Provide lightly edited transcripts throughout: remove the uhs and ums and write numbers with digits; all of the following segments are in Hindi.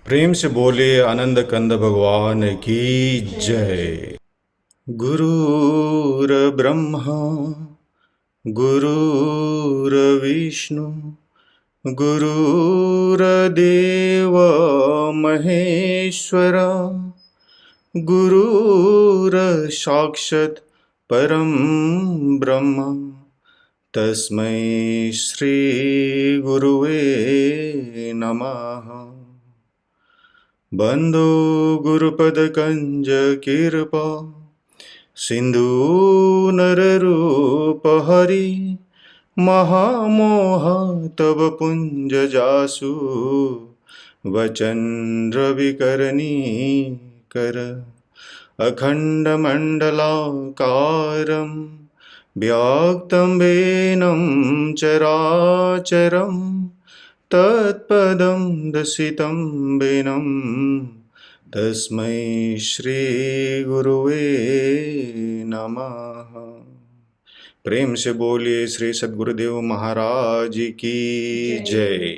प्रेम से बोले आनंद कंद भगवान की जय। गुरुर ब्रह्मा गुरुर्विष्णु गुरुर्देव महेश्वरा गुरुर्साक्षात् परं ब्रह्म तस्मै श्री गुरुवे नमः। बंदो गुरुपद कंज कृपा सिंधु नररूप हरि महामोह तब पुंज जासु वचन रविकरणी कर अखंड मंडलाकारं व्याक्तं वेनं चराचरं तत्पदं दर्शितं वेनं तस्मै श्री गुरुवे नमः। प्रेम से बोलिए श्री सद्गुरुदेव महाराज की जय।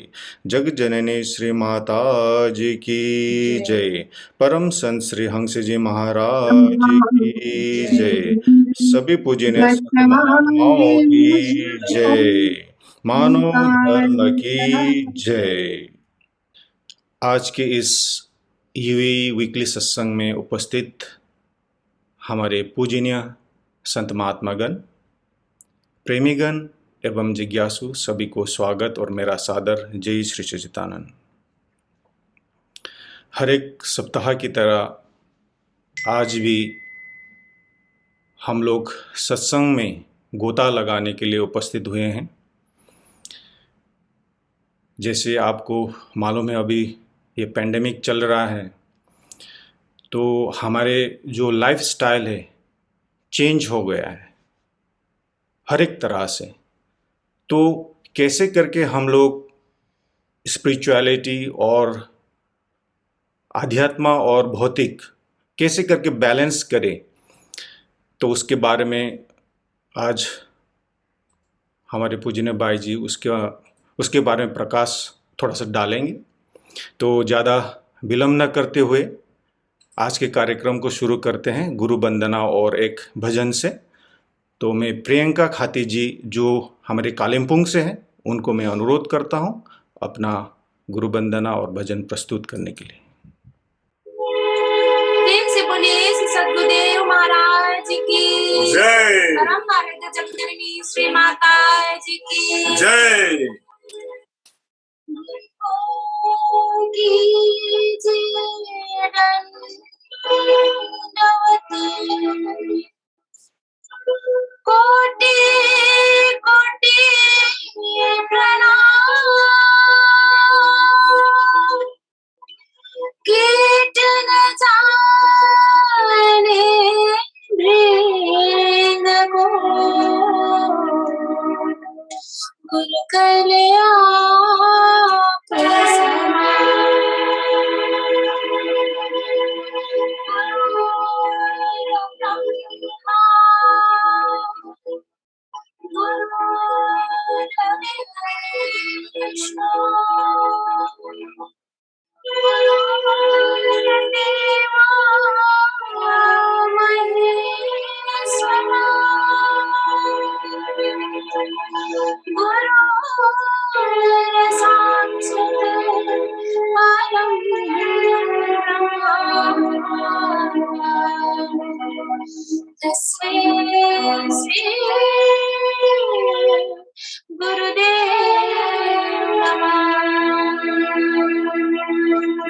जग जननी श्री माता जी की जय। परम संत श्री हंस जी महाराज की जय। सभी पूजनीय सतमाताओं की जय। मानव धर्म की जय। आज के इस यूवी वीकली सत्संग में उपस्थित हमारे पूजनीय संत महात्मागण, प्रेमीगण एवं जिज्ञासु सभी को स्वागत और मेरा सादर जय श्री सच्चिदानंद। हर एक सप्ताह की तरह आज भी हम लोग सत्संग में गोता लगाने के लिए उपस्थित हुए हैं। जैसे आपको मालूम है अभी ये पेंडेमिक चल रहा है, तो हमारे जो लाइफ स्टाइल है चेंज हो गया है हर एक तरह से। तो कैसे करके हम लोग स्पिरिचुअलिटी और आध्यात्म और भौतिक कैसे करके बैलेंस करें, तो उसके बारे में आज हमारे पूजनीय भाई जी उसके बारे में प्रकाश थोड़ा सा डालेंगे। तो ज़्यादा विलम्ब न करते हुए आज के कार्यक्रम को शुरू करते हैं गुरु वंदना और एक भजन से। तो मैं प्रियंका खाती जी जो हमारे कालिम्पोंग से हैं उनको मैं अनुरोध करता हूं अपना गुरु वंदना और भजन प्रस्तुत करने के लिए। प्रेम से बोलिए श्री सद्गुरुदेव महाराज की जय। परम मार्ग जगजननी श्री माता जी की जय। कोटि कोटि प्रणाम। कीर्तन जाने वृंद को गुरु कल्याण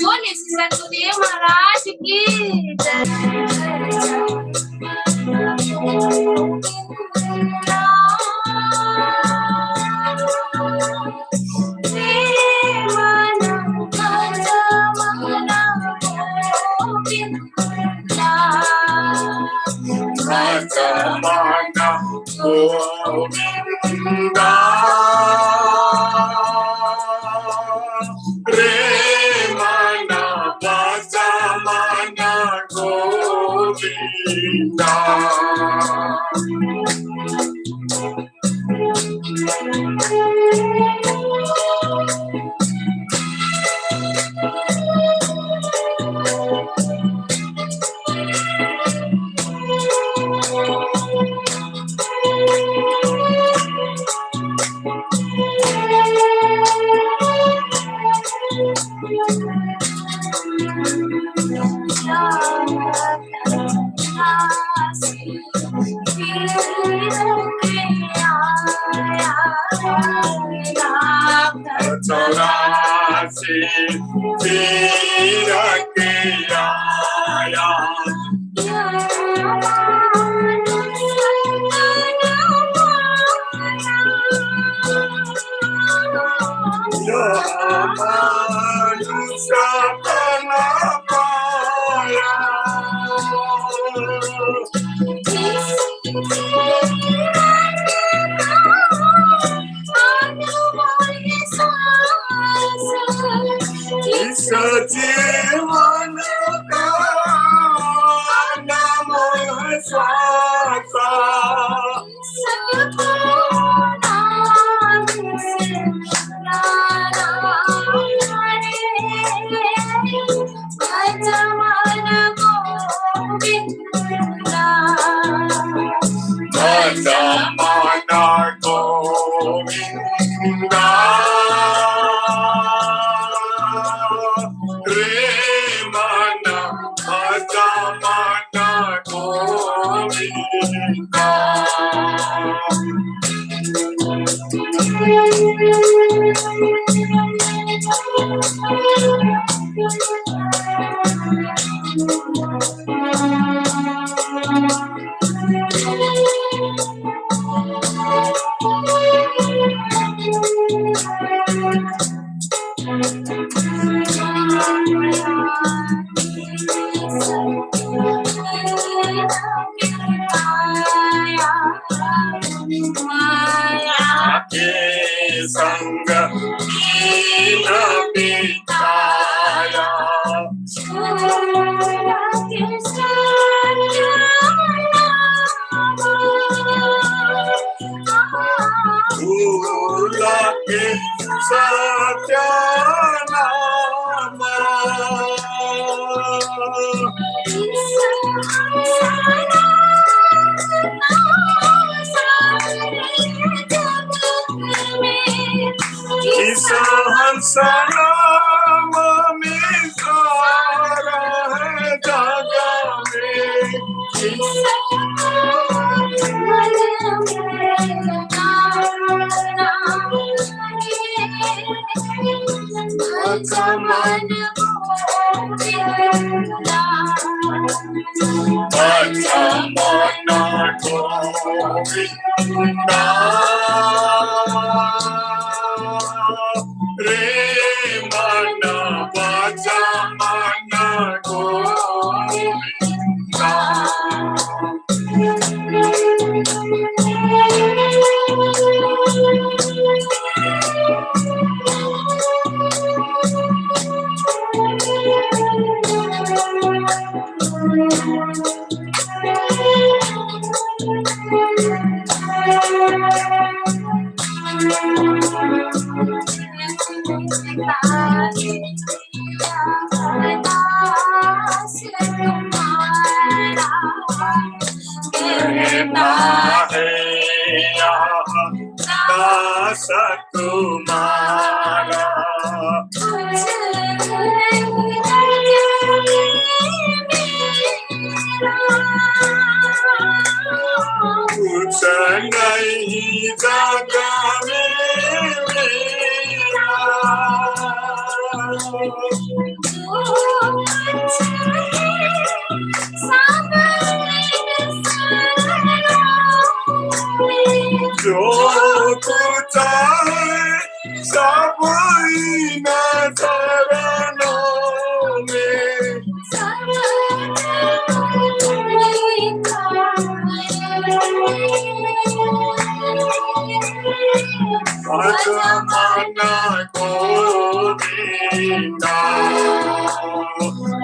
बोले सद्गुरुदेव महाराज की चौरासी तीर के आया मनुष्य बना पाया इस जीवन का नाम है स्वासा भजमाना गोविंदा रे मन भजमाना गोविंदा संग कीन बिताया भूल के सत्यानाम इस हंस नाम में सारा है जग में भजमाना गोविंदा रे मन भजमाना गोविंदा दास तुम्हारा कुछ नहीं जग में जो कुछ है सब इन चरणों में भजमाना गोविंदा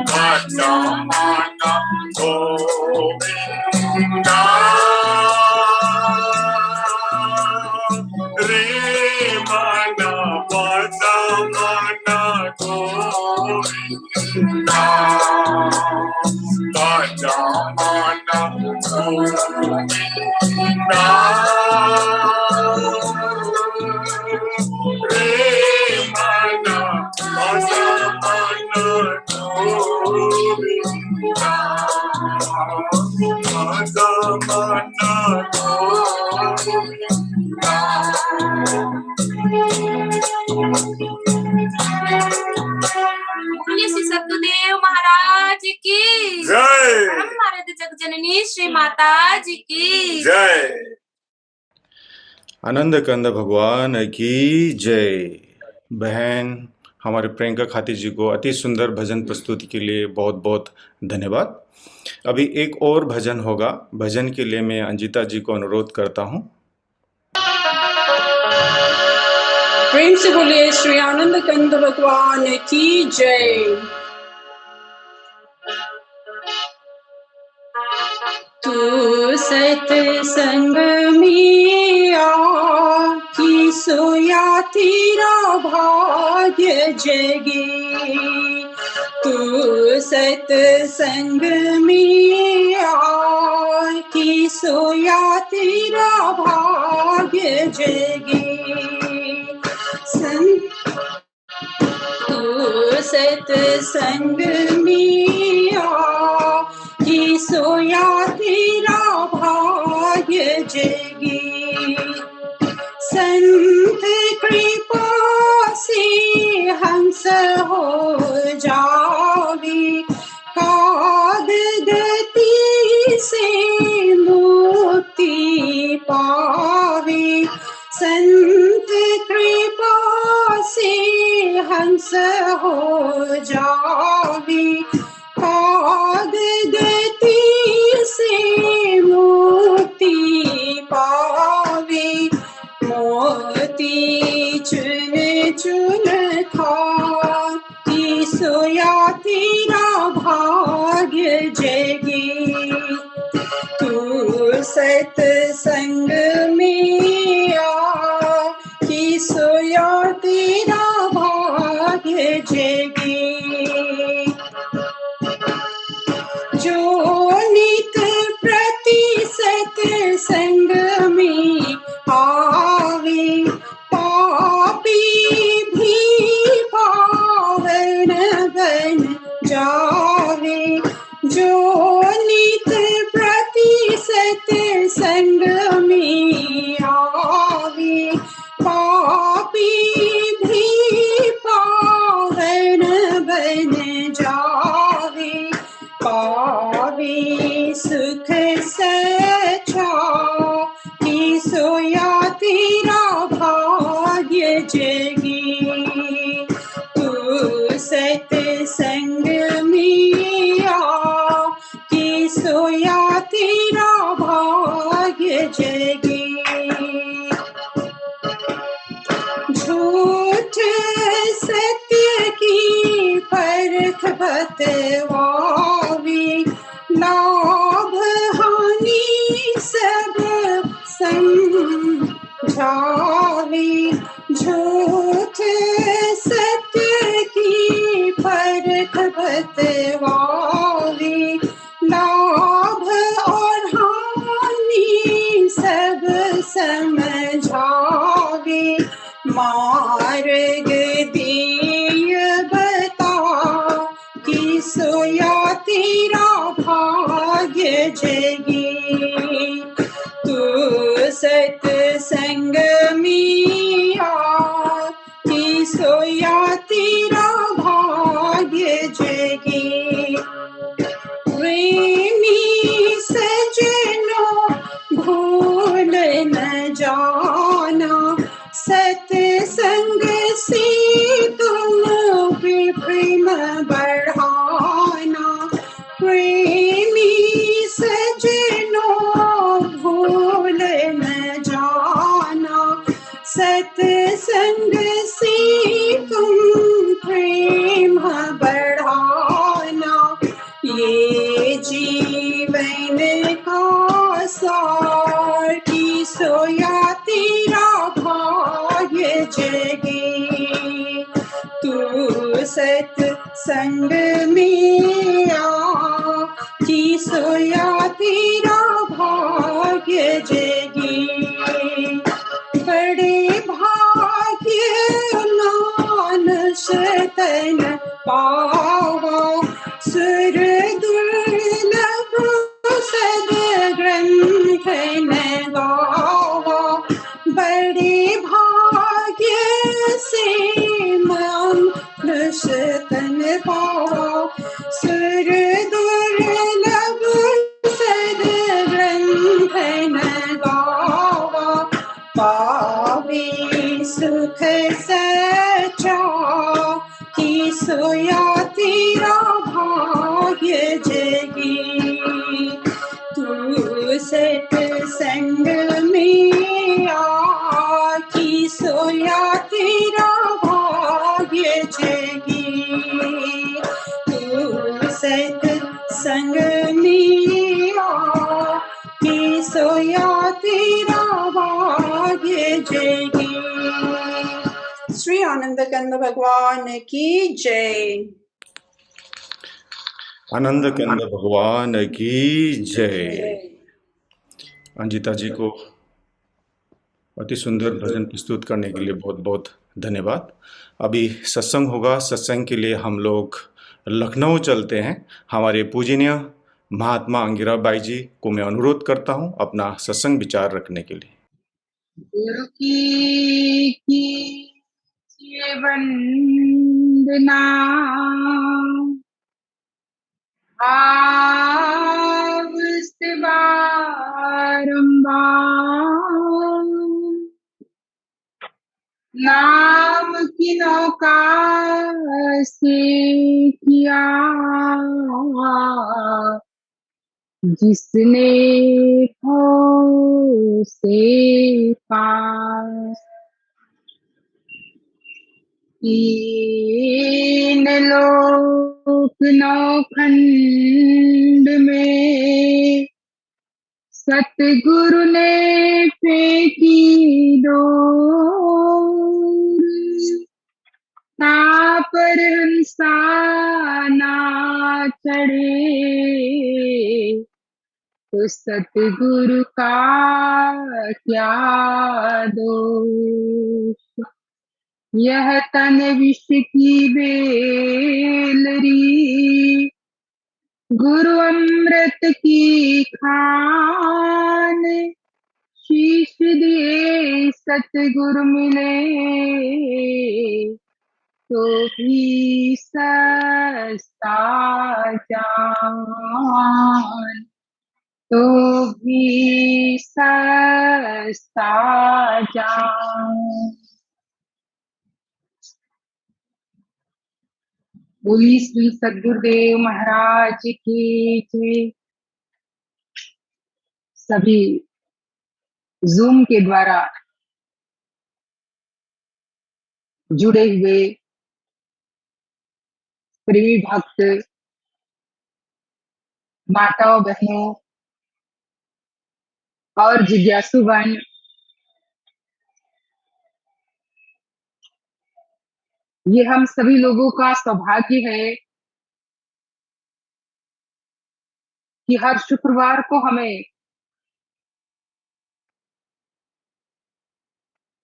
भजमाना गोविंदा रे मन भजमाना गोविंदा भजमाना गोविंदा रे मन भजमाना जगजननी श्री माता जी की जय। आनंद कंद भगवान की जय। बहन हमारे प्रियंका खाती जी को अति सुंदर भजन प्रस्तुति के लिए बहुत बहुत धन्यवाद। अभी एक और भजन होगा। भजन के लिए मैं अंजिता जी को अनुरोध करता हूँ। प्रेम से बोलिए श्री आनंद कंद भगवान की जय। तू सत्संग में आकी सोया तेरा भाग्य जगे। तू सत्संग में आकी सोया तेरा भाग्य जगे। तू सत्संग में आकी सोया तेरा भाग्य जगे। संत कृपा से हंस हो जावे। काद गति से मुक्ति पावे। संत कृपा से हंस हो जावे। काद गति से मुक्ति पावे। मोती चुन चुन खाती सोया तेरा भाग्य जगे। तू सत्संग में आकी सोया तेरा भाग्य जगे। जो नित प्रति सत्संग में आवे। पापी भी पावन बन जावे। जो नित प्रति सत्संग में आवे। पापी भी पावन बन जावे। पावे सुख सच्चा की सोया तेरा भाग्य जगे। तू सत्संग में आकी सोया तेरा भाग्य जगे। झूठ सत्य की परख बतवावे। लाभ हानि सब समझावे। झूठ सत्य की परख बतवावे। लाभ और हानि सब समझावे। मार्ग दिय बता कि सोया तेरा भाग्य जगे। तू सत्संग में आकी सोया तेरा भाग्य जगे। प्रेमी सजनो भूल न जाना। सत्संग से तुम भी प्रेम बढ़ाना। प्रेमी सजनो भूल न जाना। सत्संग से तुम प्रेम बढ़ाना। ये जीवन का सार की सोया तेरा भाग्य जगे। तू सत्संग में आकी सोया तेरा भाग्य जगे। बड़े भाग्य मानुष तन पावा। सुर दुर्लभ सद ग्रंथ न गावा। बड़े भाग्य से मनुष्य तन पावा। सुर दुर्लभ सद सोया तेरा भाग्य जगी। तू सत्संग में आकी सोया तेरा भाग्य जगी। तू सत्संग में आकी सोया तेरा भाग्य जगी। श्री आनंद कंद भगवान की जय। आनंद कंद भगवान की जय। अंजिता जी को अति सुंदर भजन प्रस्तुत करने के लिए बहुत बहुत धन्यवाद। अभी सत्संग होगा, सत्संग के लिए हम लोग लखनऊ चलते हैं। हमारे पूजनीय महात्मा अंगिरा बाई जी को मैं अनुरोध करता हूं अपना सत्संग विचार रखने के लिए। गुरु की वंदना, बारंबार नाम की नौका से किया जिसने भव से पास। तीन लोक नौखंड में सतगुरु ने फेंकी डोर। ना पर हंसा ना चढ़े तो सतगुरु का क्या दोष। यह तन विष की बेलरी, गुरु अमृत की खान। शीश दिए सतगुरु मिले तो भी सस्ता जान, तो भी सस्ता जान। बोली श्री सद्गुरुदेव महाराज की जय। सभी जूम के द्वारा जुड़े हुए प्रेमी भक्त माताओं बहनों और जिज्ञासुगण, ये हम सभी लोगों का सौभाग्य है कि हर शुक्रवार को हमें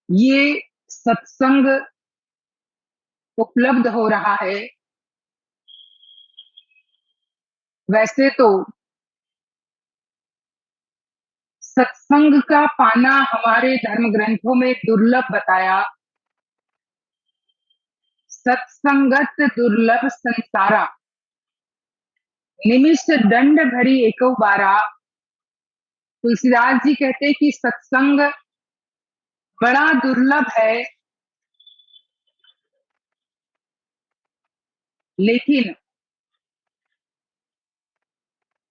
ये सत्संग उपलब्ध हो रहा है। वैसे तो सत्संग का पाना हमारे धर्म ग्रंथों में दुर्लभ बताया। सत्संगत दुर्लभ संसारा, निमिष दंड भरी एको बारा। तुलसीदास जी कहते कि सत्संग बड़ा दुर्लभ है, लेकिन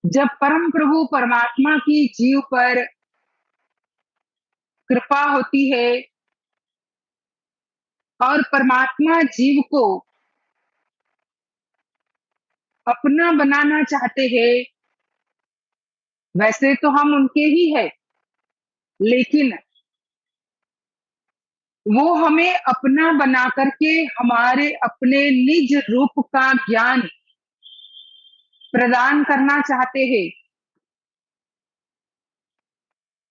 जब परम प्रभु परमात्मा की जीव पर कृपा होती है और परमात्मा जीव को अपना बनाना चाहते हैं, वैसे तो हम उनके ही हैं, लेकिन वो हमें अपना बना करके हमारे अपने निज रूप का ज्ञान प्रदान करना चाहते हैं।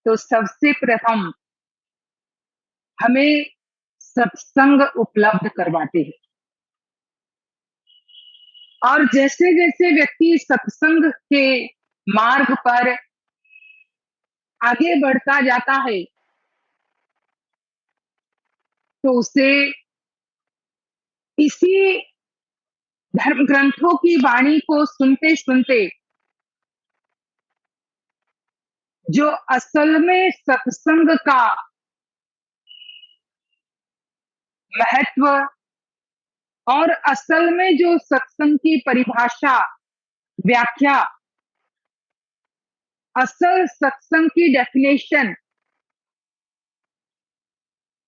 तो सबसे प्रथम हमें सत्संग उपलब्ध करवाते हैं, और जैसे जैसे व्यक्ति सत्संग के मार्ग पर आगे बढ़ता जाता है तो उसे इसी धर्म ग्रंथों की वाणी को सुनते सुनते जो असल में सत्संग का महत्व और असल में जो सत्संग की परिभाषा, व्याख्या, असल सत्संग की डेफिनेशन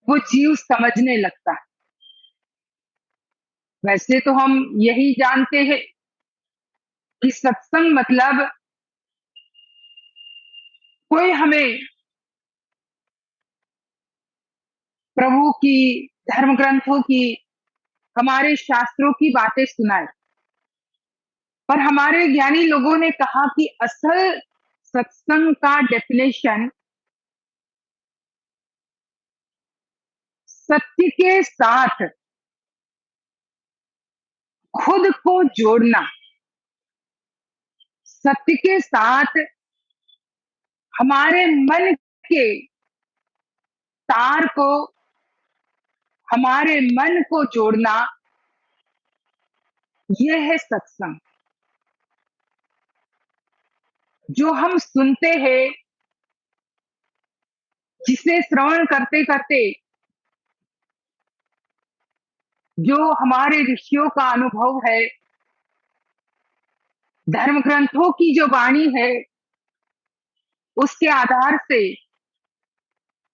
वो जीव समझने लगता है। वैसे तो हम यही जानते हैं कि सत्संग मतलब कोई हमें प्रभु की, धर्म ग्रंथों की, हमारे शास्त्रों की बातें सुनाए। पर हमारे ज्ञानी लोगों ने कहा कि असल सत्संग का डेफिनेशन सत्य के साथ खुद को जोड़ना, सत्य के साथ हमारे मन के तार को, हमारे मन को जोड़ना, यह है सत्संग। जो हम सुनते हैं, जिसे श्रवण करते करते जो हमारे ऋषियों का अनुभव है, धर्म ग्रंथों की जो वाणी है, उसके आधार से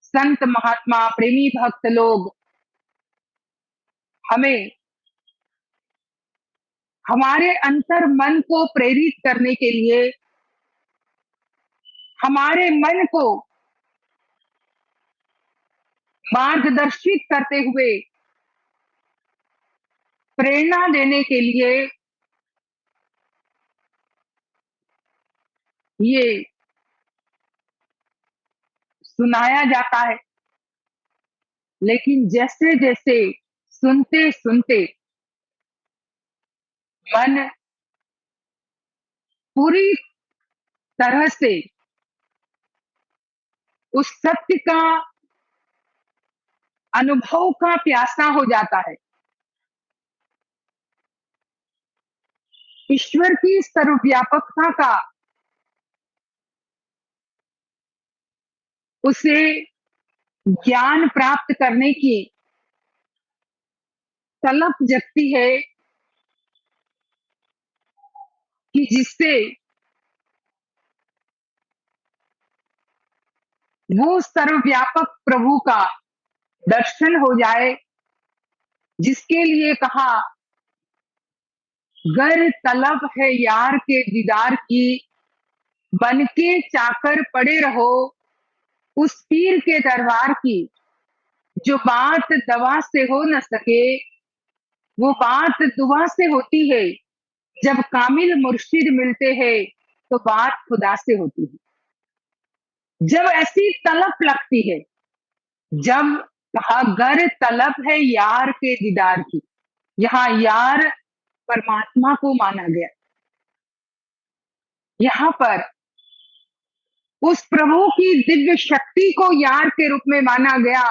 संत महात्मा प्रेमी भक्त लोग हमें हमारे अंतर मन को प्रेरित करने के लिए, हमारे मन को मार्गदर्शित करते हुए, प्रेरणा देने के लिए ये सुनाया जाता है। लेकिन जैसे जैसे सुनते सुनते मन पूरी तरह से उस सत्य का अनुभव का प्यासा हो जाता है, ईश्वर की सर्वव्यापकता का उसे ज्ञान प्राप्त करने की तलब जगती है कि जिससे वो सर्वव्यापक प्रभु का दर्शन हो जाए, जिसके लिए कहा गर तलब है यार के दीदार की, बन के चाकर पड़े रहो उस पीर के दरबार की। जो बात दवा से हो न सके, वो बात दुआ से होती है। जब कामिल मुर्शिद मिलते हैं तो बात खुदा से होती है। जब ऐसी तलब लगती है, जब कहा गर तलब है यार के दीदार की, यहाँ यार परमात्मा को माना गया। यहाँ पर उस प्रभु की दिव्य शक्ति को यार के रूप में माना गया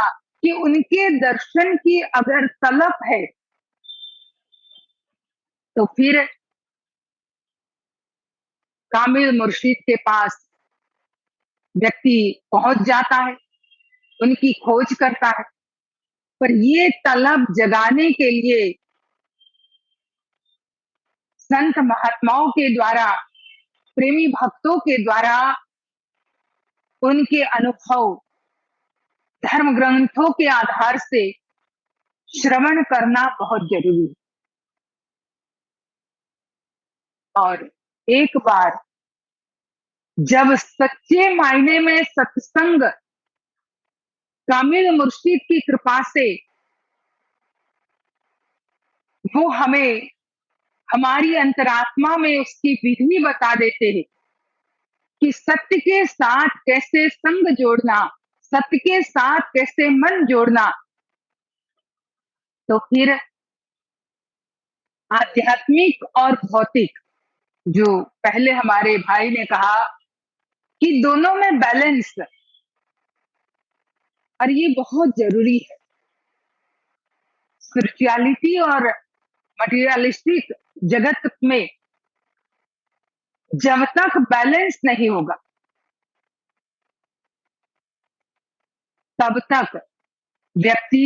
कि उनके दर्शन की अगर तलब है तो फिर कामिल मुर्शिद के पास व्यक्ति पहुंच जाता है, उनकी खोज करता है। पर ये तलब जगाने के लिए संत महात्माओं के द्वारा, प्रेमी भक्तों के द्वारा उनके अनुभव धर्म ग्रंथों के आधार से श्रवण करना बहुत जरूरी है। और एक बार जब सच्चे मायने में सत्संग कामिल मुर्शिद की कृपा से वो हमें हमारी अंतरात्मा में उसकी विधि बता देते हैं कि सत्य के साथ कैसे संग जोड़ना, सत्य के साथ कैसे मन जोड़ना, तो फिर आध्यात्मिक और भौतिक, जो पहले हमारे भाई ने कहा कि दोनों में बैलेंस, और ये बहुत जरूरी है। स्पिरिचुअलिटी और मटेरियलिस्टिक जगत में जब तक बैलेंस नहीं होगा तब तक व्यक्ति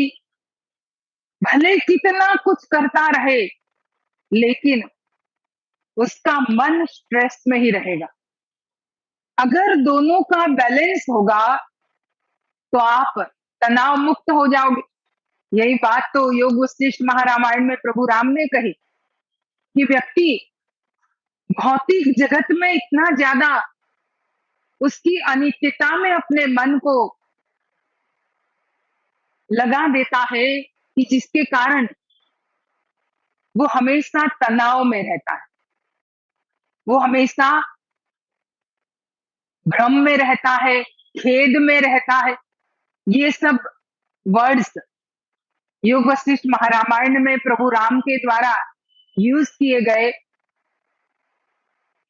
भले कितना कुछ करता रहे, लेकिन उसका मन स्ट्रेस में ही रहेगा। अगर दोनों का बैलेंस होगा तो आप तनाव मुक्त हो जाओगे। यही बात तो योग वशिष्ठ महारामायण में प्रभु राम ने कही कि व्यक्ति भौतिक जगत में इतना ज्यादा उसकी अनित्यता में अपने मन को लगा देता है कि जिसके कारण वो हमेशा तनाव में रहता है, वो हमेशा भ्रम में रहता है, खेद में रहता है। ये सब वर्ड्स योग वशिष्ठ महारामायण में प्रभु राम के द्वारा यूज किए गए,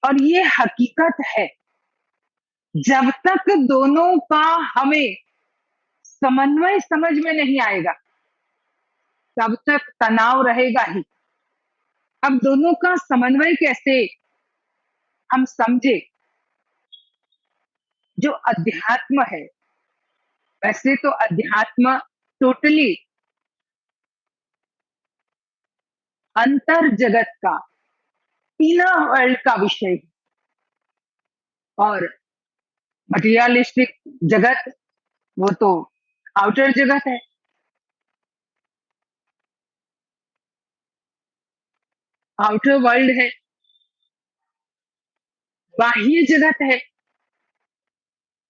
और ये हकीकत है। जब तक दोनों का हमें समन्वय समझ में नहीं आएगा, तब तक तनाव रहेगा ही। अब दोनों का समन्वय कैसे हम समझे? जो अध्यात्म है, वैसे तो अध्यात्म टोटली अंतर जगत का, इनर वर्ल्ड का विषय है, और मटेरियलिस्टिक जगत वो तो आउटर जगत है। आउटर वर्ल्ड है, बाह्य जगत है।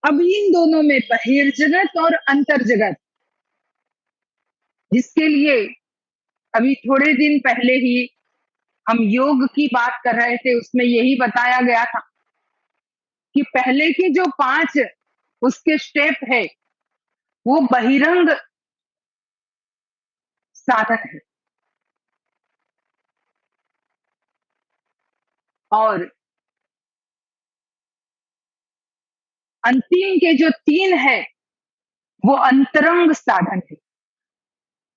अब इन दोनों में बहिर्जगत और अंतर जगत, जिसके लिए अभी थोड़े दिन पहले ही हम योग की बात कर रहे थे, उसमें यही बताया गया था कि पहले के जो 5 उसके स्टेप है वो बहिरंग साधन है, और अंतिम के जो 3 है वो अंतरंग साधन है।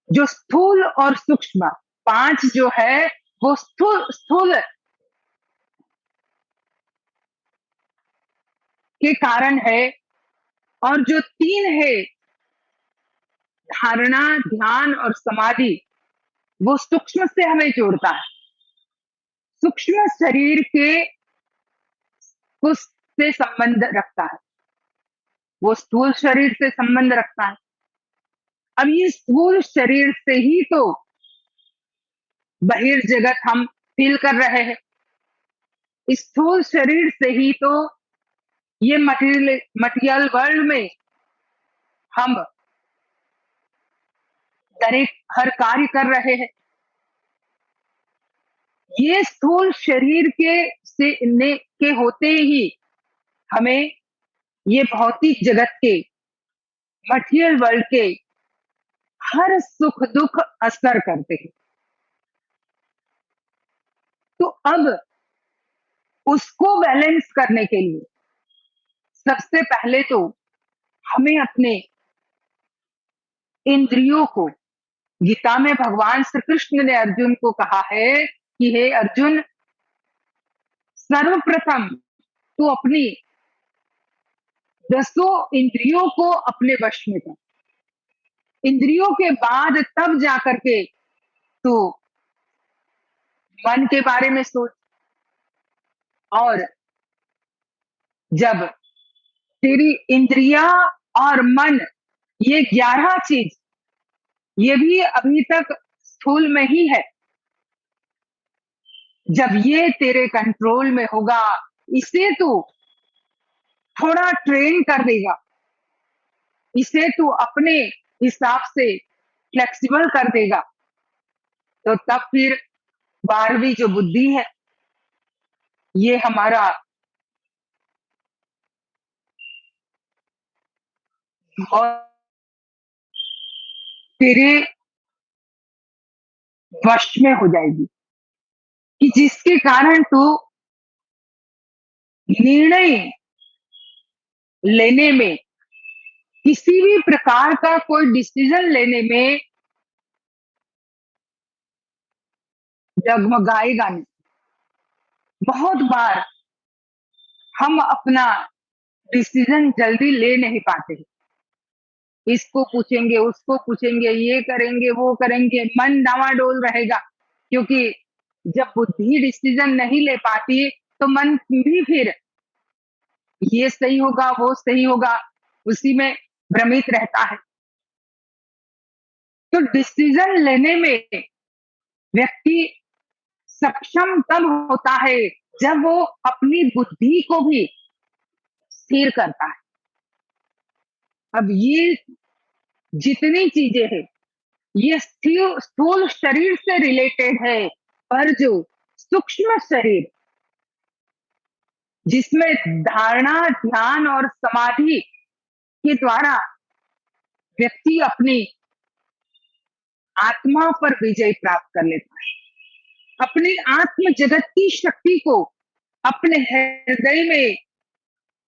जो स्थूल और सूक्ष्म 5 जो है वो स्थूल के कारण है, और जो 3 है धारणा, ध्यान और समाधि, वो सूक्ष्म से हमें जोड़ता है। सूक्ष्म शरीर के से संबंध रखता है, वो स्थूल शरीर से संबंध रखता है। अब ये स्थूल शरीर से ही तो बहिर्जगत हम फील कर रहे हैं, स्थूल शरीर से ही तो ये मटेरियल वर्ल्ड में हम हर कार्य कर रहे हैं। ये स्थूल शरीर के होते ही हमें ये भौतिक जगत के, मटेरियल वर्ल्ड के हर सुख दुख असर करते हैं। तो अब उसको बैलेंस करने के लिए सबसे पहले तो हमें अपने इंद्रियों को, गीता में भगवान श्री कृष्ण ने अर्जुन को कहा है कि हे अर्जुन, सर्वप्रथम तू अपनी 10 इंद्रियों को अपने वश में कर। इंद्रियों के बाद तब जाकर के तू मन के बारे में सोच। और जब तेरी इंद्रिया और मन, ये 11 चीज, ये भी अभी तक स्थूल में ही है, जब ये तेरे कंट्रोल में होगा, इसे तू थोड़ा ट्रेन कर देगा, इसे तू अपने हिसाब से फ्लेक्सिबल कर देगा, तो तब फिर 12वीं जो बुद्धि है, ये हमारा और तेरे वश में हो जाएगी, कि जिसके कारण तू निर्णय लेने में, किसी भी प्रकार का कोई डिसीजन लेने में डगमगाएगा नहीं। बहुत बार हम अपना डिसीजन जल्दी ले नहीं पाते, इसको पूछेंगे, उसको पूछेंगे, ये करेंगे, वो करेंगे, मन डावाडोल रहेगा। क्योंकि जब बुद्धि डिसीजन नहीं ले पाती तो मन भी फिर ये सही होगा, वो सही होगा, उसी में भ्रमित रहता है। तो डिसीजन लेने में व्यक्ति सक्षम तब होता है जब वो अपनी बुद्धि को भी स्थिर करता है। अब ये जितनी चीजें हैं ये स्थूल शरीर से रिलेटेड है, पर जो सूक्ष्म शरीर जिसमें धारणा, ध्यान और समाधि के द्वारा व्यक्ति अपनी आत्मा पर विजय प्राप्त कर लेता है, अपनी आत्म जगत की शक्ति को अपने हृदय में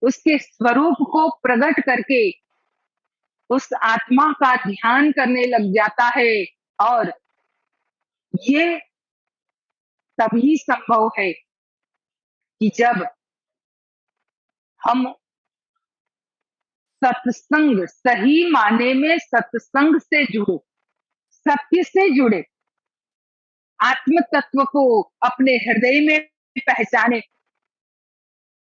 उसके स्वरूप को प्रकट करके उस आत्मा का ध्यान करने लग जाता है। और ये तभी संभव है कि जब हम सत्संग, सही माने में सत्संग से जुड़े, सत्य से जुड़े, आत्म तत्व को अपने हृदय में पहचाने।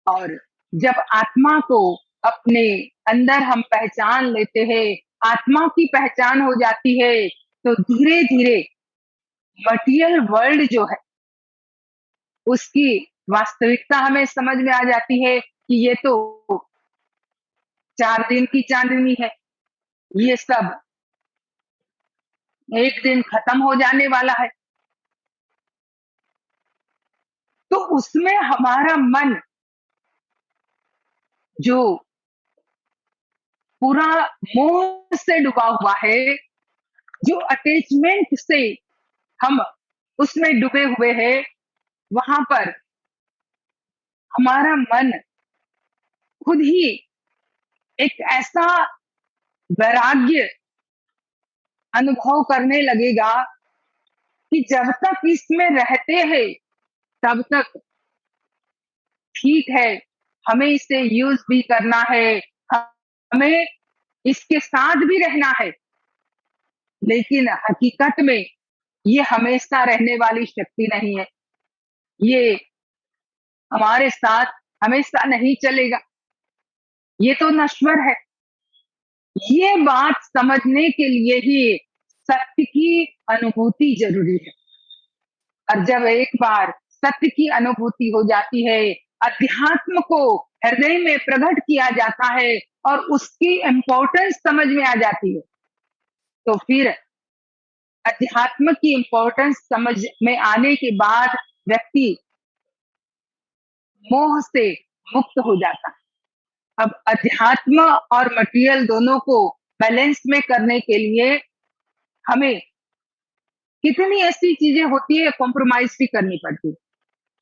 और जब आत्मा को अपने अंदर हम पहचान लेते हैं, आत्मा की पहचान हो जाती है, तो धीरे धीरे मटीरियल वर्ल्ड जो है उसकी वास्तविकता हमें समझ में आ जाती है कि ये तो 4 दिन की चांदनी है, ये सब एक दिन खत्म हो जाने वाला है। तो उसमें हमारा मन जो पूरा मोह से डूबा हुआ है, जो अटैचमेंट से हम उसमें डूबे हुए हैं, वहां पर हमारा मन खुद ही एक ऐसा वैराग्य अनुभव करने लगेगा कि जब तक इसमें रहते हैं तब तक ठीक है, हमें इसे यूज भी करना है, हमें इसके साथ भी रहना है, लेकिन हकीकत में ये हमेशा रहने वाली शक्ति नहीं है। ये हमारे साथ हमेशा नहीं चलेगा, ये तो नश्वर है। ये बात समझने के लिए ही सत्य की अनुभूति जरूरी है। और जब एक बार सत्य की अनुभूति हो जाती है, अध्यात्म को हृदय में प्रकट किया जाता है और उसकी इम्पोर्टेंस समझ में आ जाती है, तो फिर अध्यात्म की इम्पोर्टेंस समझ में आने के बाद व्यक्ति मोह से मुक्त हो जाता है। अब अध्यात्म और मटेरियल दोनों को बैलेंस में करने के लिए हमें कितनी ऐसी चीजें होती है कॉम्प्रोमाइज भी करनी पड़ती है,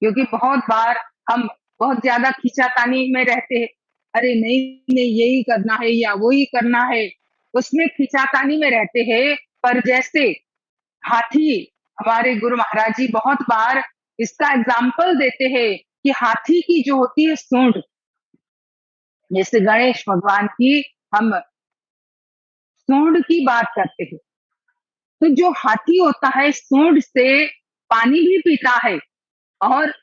क्योंकि बहुत बार हम बहुत ज्यादा खींचातानी में रहते हैं, अरे नहीं नहीं यही करना है या वो ही करना है, उसमें खींचातानी में रहते हैं। पर जैसे हाथी, हमारे गुरु महाराज जी बहुत बार इसका एग्जाम्पल देते हैं कि हाथी की जो होती है सूंड, जैसे गणेश भगवान की हम सूंड की बात करते हैं, तो जो हाथी होता है सूंड से पानी भी पीता है और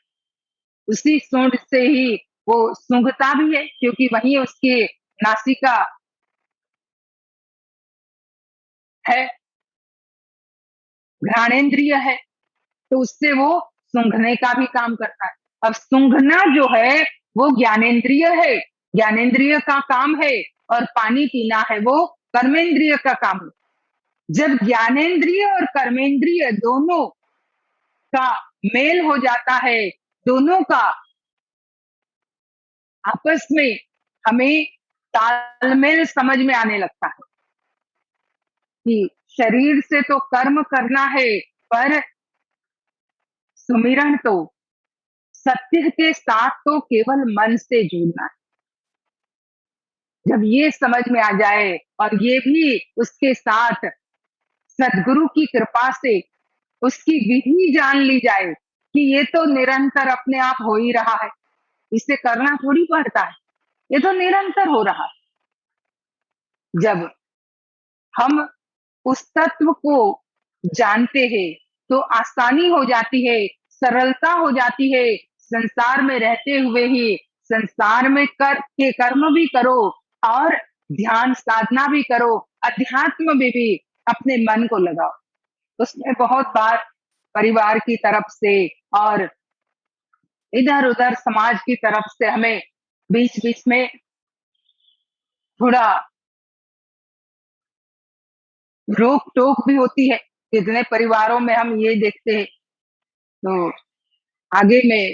उसी सूंड से ही वो सूंघता भी है, क्योंकि वही उसकी नासिका है, घ्राणेन्द्रिय है, तो उससे वो सूंघने का भी काम करता है। अब सूंघना जो है वो ज्ञानेन्द्रिय है, ज्ञानेन्द्रिय का काम है, और पानी पीना है वो कर्मेंद्रिय का काम है। जब ज्ञानेन्द्रिय और कर्मेंद्रिय दोनों का मेल हो जाता है, दोनों का आपस में हमें तालमेल समझ में आने लगता है कि शरीर से तो कर्म करना है, पर सुमिरन तो सत्य के साथ तो केवल मन से जुड़ना है। जब ये समझ में आ जाए और ये भी उसके साथ सदगुरु की कृपा से उसकी विधि जान ली जाए कि ये तो निरंतर अपने आप हो ही रहा है, इसे करना थोड़ी पड़ता है, ये तो निरंतर हो रहा है। जब हम उस तत्व को जानते हैं तो आसानी हो जाती है, सरलता हो जाती है। संसार में रहते हुए ही संसार में कर्म भी करो और ध्यान साधना भी करो, अध्यात्म में भी अपने मन को लगाओ। उसमें बहुत बार परिवार की तरफ से और इधर उधर समाज की तरफ से हमें बीच बीच में थोड़ा रोक टोक भी होती है। कितने परिवारों में हम ये देखते हैं। तो आगे मैं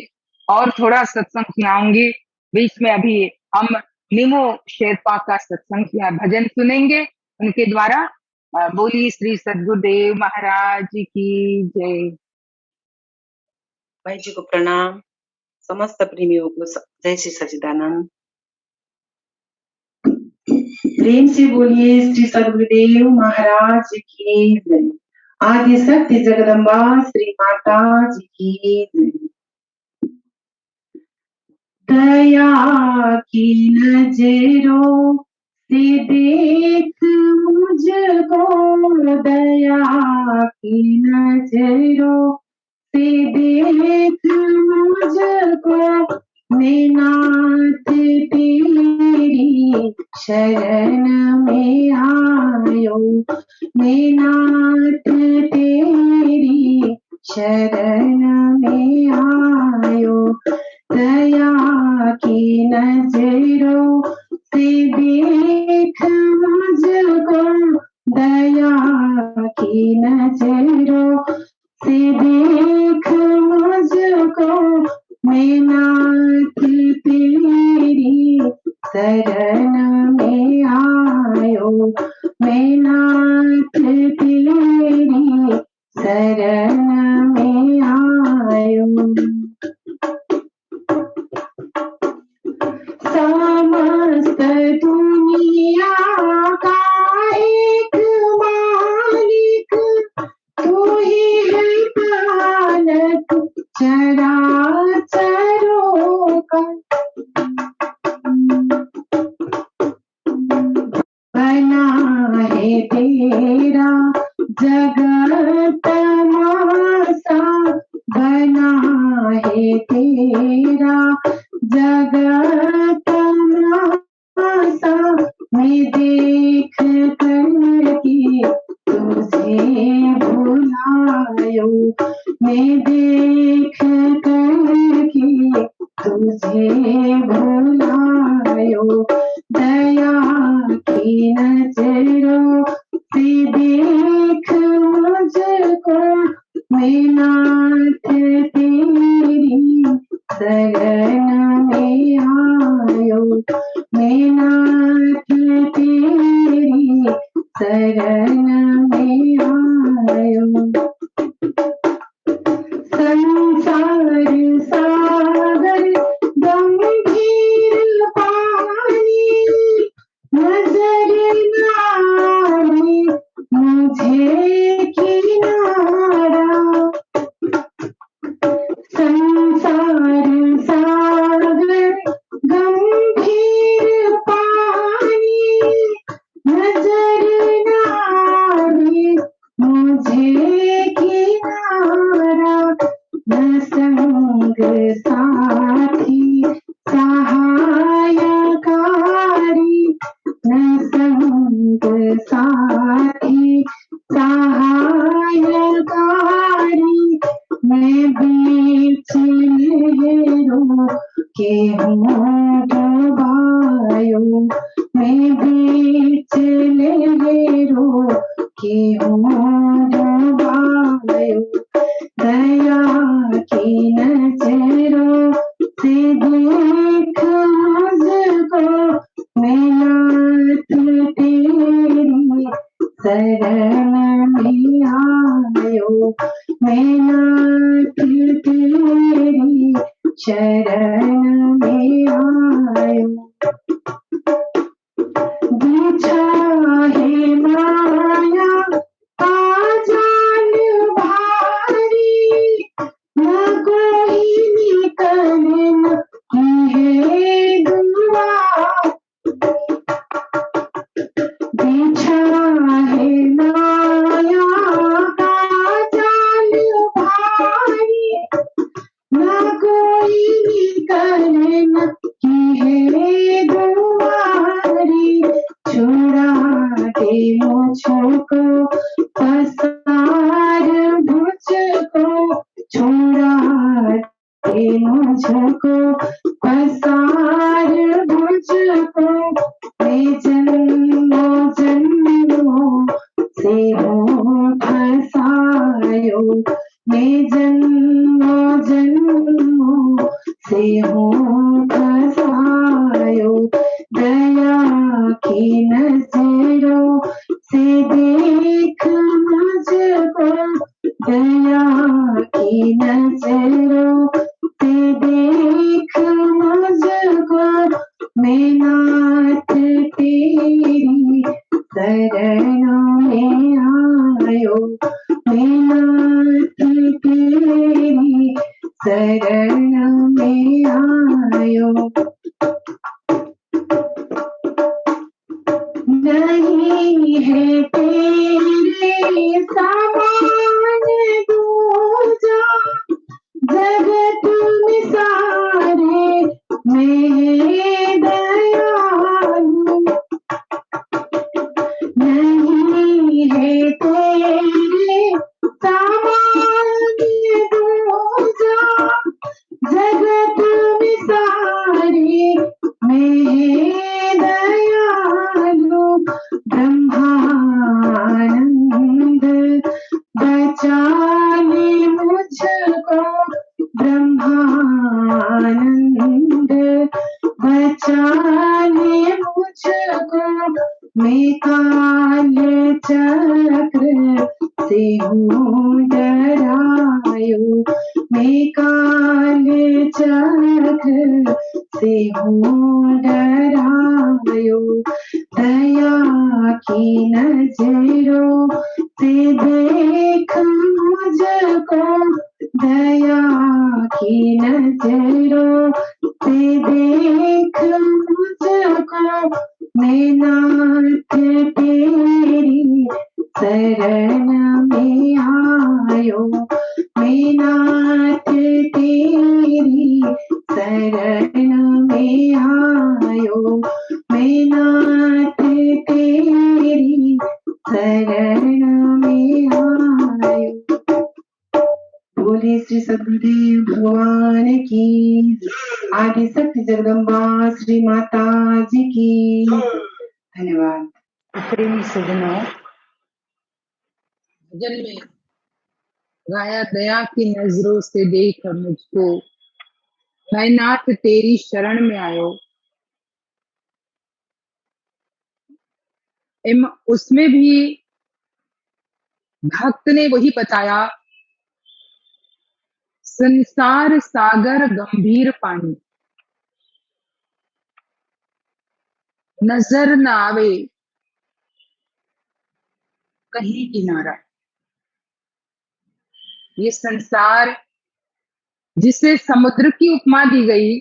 और थोड़ा सत्संग सुनाऊंगी। बीच में अभी हम निमो शेरपा का सत्संग या भजन सुनेंगे उनके द्वारा। बोलिए श्री सद्गुरुदेव महाराज की जय। भाई जी को प्रणाम, समस्त प्रेमियों को जय श्री सच्चिदानंद। प्रेम से बोलिए श्री सद्गुरुदेव महाराज की जय। आदि शक्ति जगदम्बा श्री माता जी की जय। दया की नजरों से देख मुझको, दया की नजरों से देख मुझको, मैं नाथ तेरी शरण में आयो, मैं नाथ तेरी शरण में आयो। दया की नजरों से देख मुझको, दया की नजरों से देख मुझको, मैं नाथ तेरी शरण में आयो, मैं नाथ तेरी शरण में आयो। समस्त दुनिया का एक मालिक तू ही है, पालक चराचरों का। बना है तेरा जगत तमाशा, बना है तेरा जगत तमाशा, मैं देख करके तुझे भुलायो, मैं देख करके तुझे भुलायो। दया की नजरों से देख मुझको, मैं नाथ तेरी शरण में आयो, मैं नाथ तेरी शरण में आयो। संसार सागर गंभीर पानी, नजर ना आए मुझे किनारा। संसार सागर गंभीर पानी, नजर ना आए मुझे किनारा। न संग साथी सहायकारी, न संग साथी सहायकारी, मैं बीच लहरों के हूँ डूबायो, मैं बीच लहरों के हूँ डूबायो। दया की नजरों से देख मुझको, मैं नाथ तेरी शरण में आयो, मैं नाथ तेरी शरण में आयो। बिछा है माया का जाल भारी, न कोई निकलन की है दुआ। बिछा मुझको पसार मुझको मैं जन्मों जन्मों से हूँ फसायो मैं जन्मों जन्मों से हूँ फसायो दया की नजरों से देख मुझको दया की नजरों से देख मुझको मैं नाथ तेरी शरणों में आयो मैं नाथ तेरी शरण में आयो नहीं है तेरे समान दूजा जगत में सारे में दयालु नहीं है तेरे समान दूजा जगत में सारे में दयालु ब्रह्मानंद बचा ले मुझको ब्रह्मानंद बचा ले मुझको मैं काल चक्र से हूँ डरायो मैं काल चक्र से हूँ डरायो दया की नजरों से देख मुझको दया की नजरों से देख मुझको मैं नाथ तेरी शरण में आयो मैं नाथ तेरी शरण में आयो मैं नाथ तेरी शरण में आयो बोले श्री सद्गुरुदेव भगवान की आदि शक्ति जगदम्बा श्री माता जी की धन्यवाद। प्रेमी सजनों, भजन में गाया दया की नजरों से देख मुझको मैं नाथ तेरी शरण में आयो। उसमें भी भक्त ने वही बताया, संसार सागर गंभीर पानी नजर न आवे कहीं किनारा। ये संसार जिसे समुद्र की उपमा दी गई,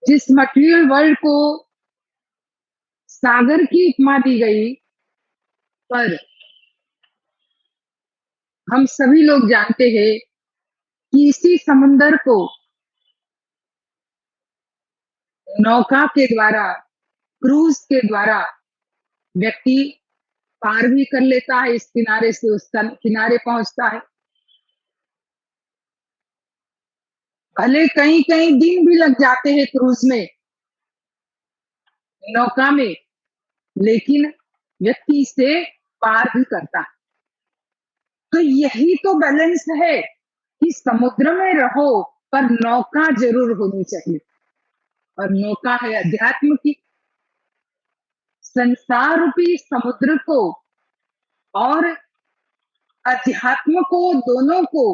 जिस मटेरियल वर्ल्ड को सागर की उपमा दी गई, पर हम सभी लोग जानते हैं कि इसी समुद्र को नौका के द्वारा, क्रूज के द्वारा व्यक्ति पार भी कर लेता है, इस किनारे से उस किनारे पहुंचता है। भले कई कई दिन भी लग जाते हैं क्रूज में, नौका में, लेकिन व्यक्ति इसे पार भी करता है। तो यही तो बैलेंस है कि समुद्र में रहो पर नौका जरूर होनी चाहिए, और नौका है अध्यात्म की। संसार रूपी समुद्र को और अध्यात्म को, दोनों को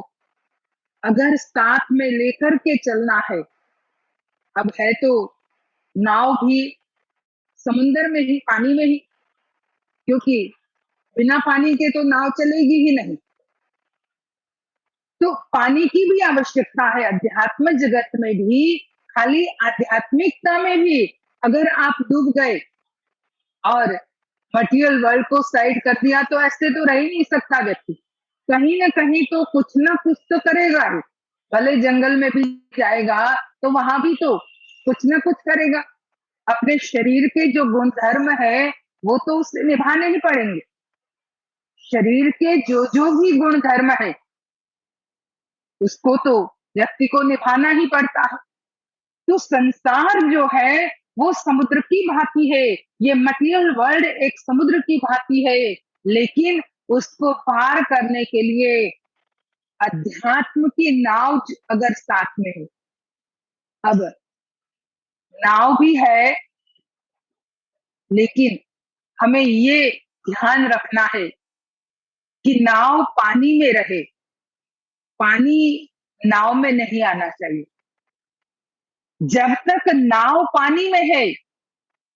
अगर साथ में लेकर के चलना है, अब है तो नाव भी समुद्र में ही, पानी में ही, क्योंकि बिना पानी के तो नाव चलेगी ही नहीं। तो पानी की भी आवश्यकता है अध्यात्म जगत में भी। खाली आध्यात्मिकता में भी अगर आप डूब गए और मटेरियल वर्ल्ड को साइड कर दिया, तो ऐसे तो रह ही नहीं सकता व्यक्ति। कहीं ना कहीं तो कुछ ना कुछ तो करेगा ही। भले जंगल में भी जाएगा तो वहां भी तो कुछ ना कुछ करेगा। अपने शरीर के जो गुण धर्म है वो तो उसे निभाने ही पड़ेंगे। शरीर के जो जो भी गुण धर्म है उसको तो व्यक्ति को निभाना ही पड़ता है। तो संसार जो है वो समुद्र की भांति है, ये मटेरियल वर्ल्ड एक समुद्र की भांति है, लेकिन उसको पार करने के लिए अध्यात्म की नाव अगर साथ में हो, अब नाव भी है, लेकिन हमें ये ध्यान रखना है कि नाव पानी में रहे, पानी नाव में नहीं आना चाहिए। जब तक नाव पानी में है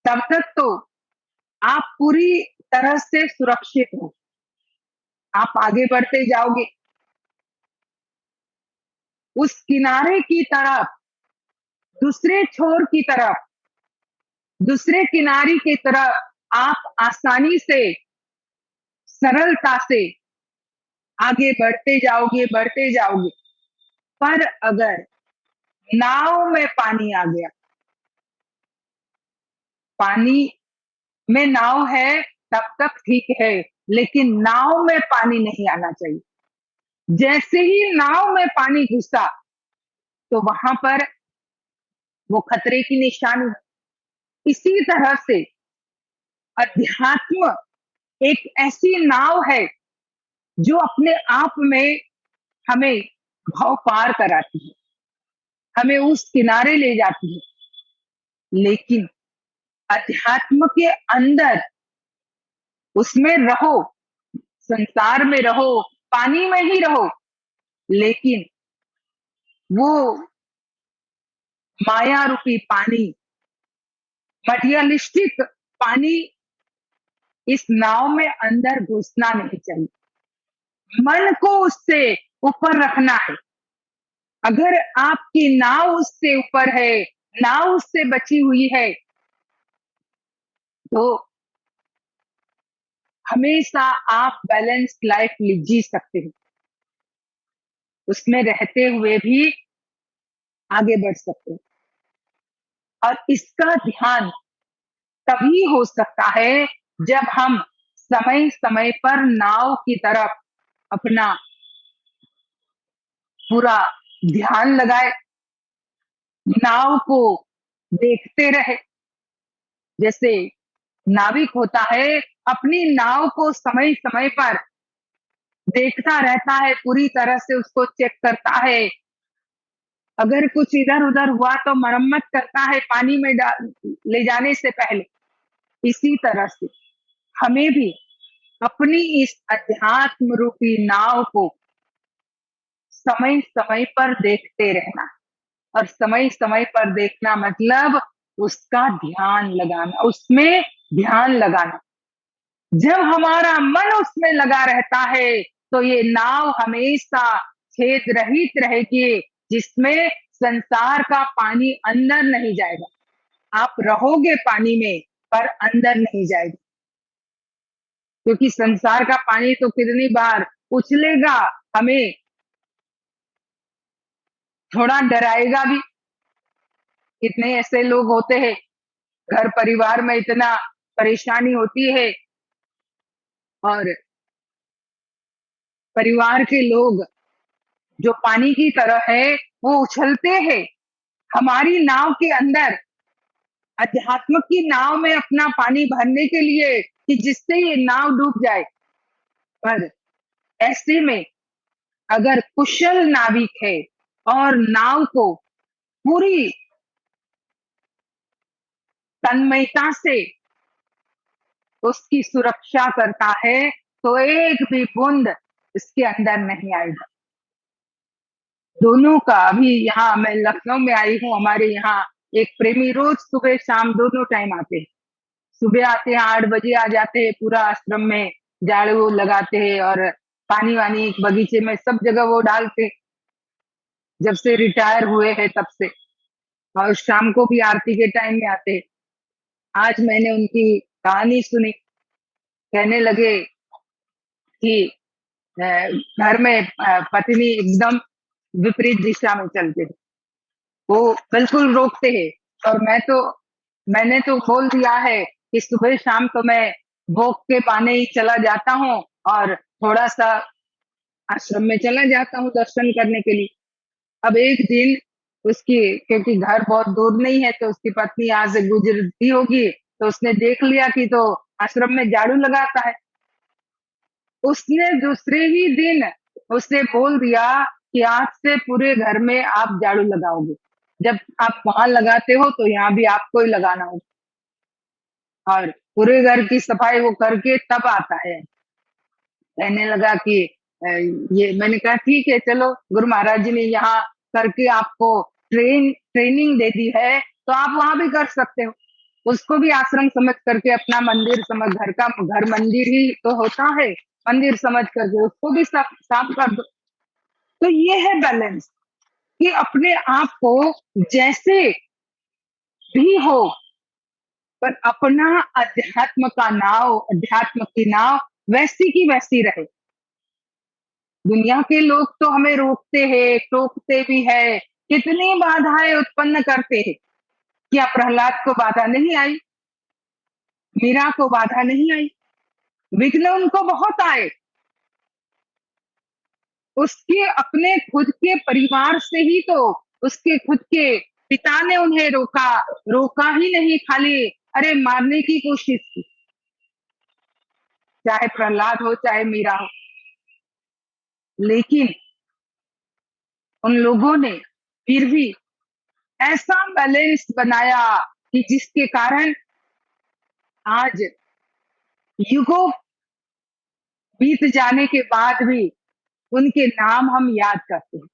तब तक तो आप पूरी तरह से सुरक्षित हो, आप आगे बढ़ते जाओगे। उस किनारे की तरफ, दूसरे छोर की तरफ, दूसरे किनारे की तरफ आप आसानी से, सरलता से आगे बढ़ते जाओगे, बढ़ते जाओगे। पर अगर नाव में पानी आ गया, पानी में नाव है तब तक ठीक है, लेकिन नाव में पानी नहीं आना चाहिए। जैसे ही नाव में पानी घुसा तो वहां पर वो खतरे की निशानी है। इसी तरह से अध्यात्म एक ऐसी नाव है जो अपने आप में हमें भाव पार कराती है, हमें उस किनारे ले जाती है। लेकिन अध्यात्म के अंदर, उसमें रहो, संसार में रहो, पानी में ही रहो, लेकिन वो माया रूपी पानी, मटेरियलिस्टिक पानी इस नाव में अंदर घुसना नहीं चाहिए। मन को उससे ऊपर रखना है। अगर आपकी नाव उससे ऊपर है, नाव उससे बची हुई है, तो हमेशा आप बैलेंस्ड लाइफ जी सकते हो, उसमें रहते हुए भी आगे बढ़ सकते हो। और इसका ध्यान तभी हो सकता है जब हम समय समय पर नाव की तरफ अपना पूरा ध्यान लगाए, नाव को देखते रहे। जैसे नाविक होता है, अपनी नाव को समय समय पर देखता रहता है, पूरी तरह से उसको चेक करता है। अगर कुछ इधर उधर हुआ तो मरम्मत करता है पानी में ले जाने से पहले। इसी तरह से हमें भी अपनी इस अध्यात्म रूपी नाव को समय समय पर देखते रहना। और समय समय पर देखना मतलब उसका ध्यान लगाना, उसमें ध्यान लगाना। जब हमारा मन उसमें लगा रहता है तो ये नाव हमेशा छेद रहित रहेगी, जिसमें संसार का पानी अंदर नहीं जाएगा। आप रहोगे पानी में पर अंदर नहीं जाएगा, क्योंकि संसार का पानी तो कितनी बार उछलेगा, हमें थोड़ा डराएगा भी। कितने ऐसे लोग होते हैं, घर परिवार में इतना परेशानी होती है और परिवार के लोग जो पानी की तरह है वो उछलते हैं हमारी नाव के अंदर, अध्यात्म की नाव में अपना पानी भरने के लिए, कि जिससे ये नाव डूब जाए। पर ऐसे में अगर कुशल नाविक है और नाव को पूरी तन्मयता से उसकी सुरक्षा करता है, तो एक भी बूंद इसके अंदर नहीं आएगा। दोनों का अभी यहाँ मैं लखनऊ में आई हूँ, हमारे यहाँ एक प्रेमी रोज सुबह शाम दोनों टाइम आते हैं। सुबह आते हैं 8 बजे आ जाते हैं, पूरा आश्रम में झाड़ू लगाते हैं और पानी वानी बगीचे में सब जगह वो डालते, जब से रिटायर हुए हैं तब से। और शाम को भी आरती के टाइम में आते हैं। आज मैंने उनकी कहानी सुनी, कहने लगे कि घर में पत्नी एकदम विपरीत दिशा में चलते थे, वो बिल्कुल रोकते हैं। और मैंने तो बोल दिया है कि सुबह शाम तो मैं भोग के पाने ही चला जाता हूँ और थोड़ा सा आश्रम में चला जाता हूँ दर्शन करने के लिए। अब एक दिन उसकी, क्योंकि घर बहुत दूर नहीं है, तो उसकी पत्नी यहाँ से गुजरती होगी, तो उसने देख लिया कि तो आश्रम में झाड़ू लगाता है। उसने दूसरे ही दिन उसे बोल दिया कि आज से पूरे घर में आप झाड़ू लगाओगे, जब आप वहां लगाते हो तो यहाँ भी आपको ही लगाना होगा। और पूरे घर की सफाई वो करके तब आता है। कहने लगा कि ये, मैंने कहा ठीक है चलो, गुरु महाराज जी ने यहाँ करके आपको ट्रेनिंग दे दी है, तो आप वहां भी कर सकते हो। उसको भी आश्रम समझ करके, अपना मंदिर समझ, घर मंदिर ही तो होता है, मंदिर समझ करके उसको भी साफ साफ कर दो। तो ये है बैलेंस, कि अपने आप को जैसे भी हो, पर अपना अध्यात्म की नाव वैसी की वैसी रहे। दुनिया के लोग तो हमें रोकते हैं, टोकते भी है, कितनी बाधाएं उत्पन्न करते हैं। क्या प्रहलाद को बाधा नहीं आई? मीरा को बाधा नहीं आई? विघ्न उनको बहुत आए। उसके अपने खुद के परिवार से ही तो, उसके खुद के पिता ने उन्हें रोका ही नहीं, खाली अरे मारने की कोशिश की। चाहे प्रहलाद हो चाहे मीरा हो, लेकिन उन लोगों ने फिर भी ऐसा बैलेंस बनाया कि जिसके कारण आज युगों बीत जाने के बाद भी उनके नाम हम याद करते हैं,